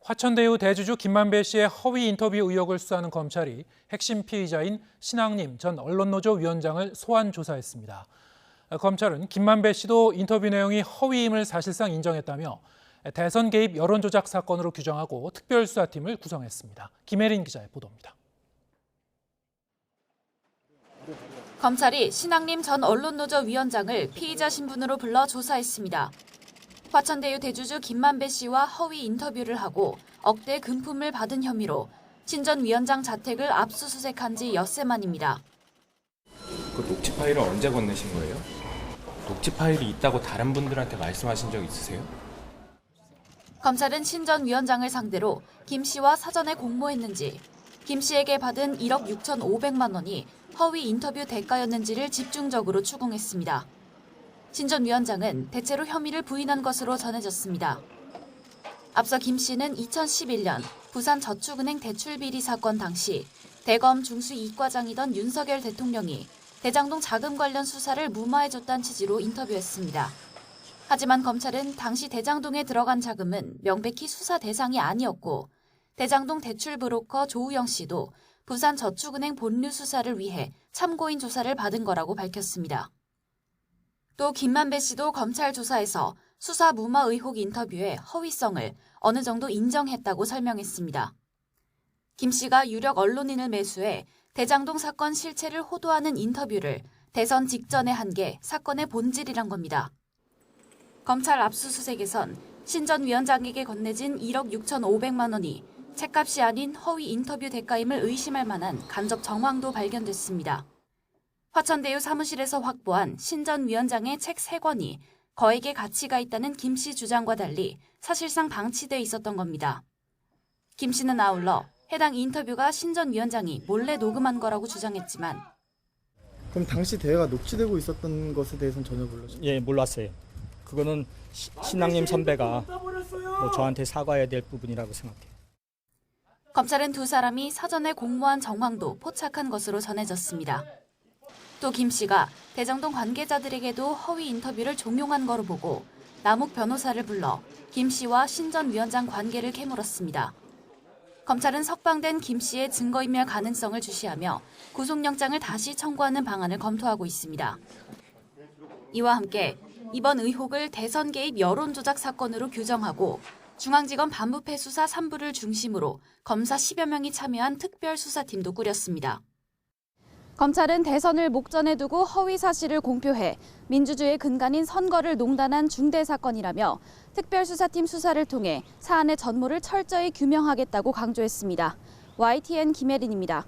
화천대유 대주주 김만배 씨의 허위 인터뷰 의혹을 수사하는 검찰이 핵심 피의자인 신앙림 전 언론노조 위원장을 소환 조사했습니다. 검찰은 김만배 씨도 인터뷰 내용이 허위임을 사실상 인정했다며 대선 개입 여론조작 사건으로 규정하고 특별수사팀을 구성했습니다. 김혜린 기자의 보도입니다. 검찰이 신앙림 전 언론노조 위원장을 피의자 신분으로 불러 조사했습니다. 화천대유 대주주 김만배 씨와 허위 인터뷰를 하고 억대 금품을 받은 혐의로 신 전 위원장 자택을 압수수색한 지 엿새 만입니다. 그 녹취 파일을 언제 건네신 거예요? 녹취 파일이 있다고 다른 분들한테 말씀하신 적 있으세요? 검찰은 신 전 위원장을 상대로 김 씨와 사전에 공모했는지, 김 씨에게 받은 1억 6,500만 원이 허위 인터뷰 대가였는지를 집중적으로 추궁했습니다. 신 전 위원장은 대체로 혐의를 부인한 것으로 전해졌습니다. 앞서 김 씨는 2011년 부산저축은행 대출비리 사건 당시 대검 중수 이과장이던 윤석열 대통령이 대장동 자금 관련 수사를 무마해줬다는 취지로 인터뷰했습니다. 하지만 검찰은 당시 대장동에 들어간 자금은 명백히 수사 대상이 아니었고 대장동 대출 브로커 조우영 씨도 부산저축은행 본류 수사를 위해 참고인 조사를 받은 거라고 밝혔습니다. 또 김만배 씨도 검찰 조사에서 수사 무마 의혹 인터뷰의 허위성을 어느 정도 인정했다고 설명했습니다. 김 씨가 유력 언론인을 매수해 대장동 사건 실체를 호도하는 인터뷰를 대선 직전에 한 게 사건의 본질이란 겁니다. 검찰 압수수색에선 신 전 위원장에게 건네진 1억 6,500만 원이 책값이 아닌 허위 인터뷰 대가임을 의심할 만한 간접 정황도 발견됐습니다. 화천대유 사무실에서 확보한 신 전 위원장의 책 3권이 거액의 가치가 있다는 김 씨 주장과 달리 사실상 방치돼 있었던 겁니다. 김 씨는 아울러 해당 인터뷰가 신 전 위원장이 몰래 녹음한 거라고 주장했지만 그럼 당시 대화가 녹취되고 있었던 것에 대해서는 전혀 몰랐어요? 예, 몰랐어요. 그거는 신앙림 선배가 저한테 사과해야 될 부분이라고 생각해요. 검찰은 두 사람이 사전에 공모한 정황도 포착한 것으로 전해졌습니다. 또 김 씨가 대장동 관계자들에게도 허위 인터뷰를 종용한 거로 보고 남욱 변호사를 불러 김 씨와 신 전 위원장 관계를 캐물었습니다. 검찰은 석방된 김 씨의 증거인멸 가능성을 주시하며 구속영장을 다시 청구하는 방안을 검토하고 있습니다. 이와 함께 이번 의혹을 대선 개입 여론조작 사건으로 규정하고 중앙지검 반부패 수사 3부를 중심으로 검사 10여 명이 참여한 특별수사팀도 꾸렸습니다. 검찰은 대선을 목전에 두고 허위 사실을 공표해 민주주의의 근간인 선거를 농단한 중대 사건이라며 특별수사팀 수사를 통해 사안의 전모를 철저히 규명하겠다고 강조했습니다. YTN 김혜린입니다.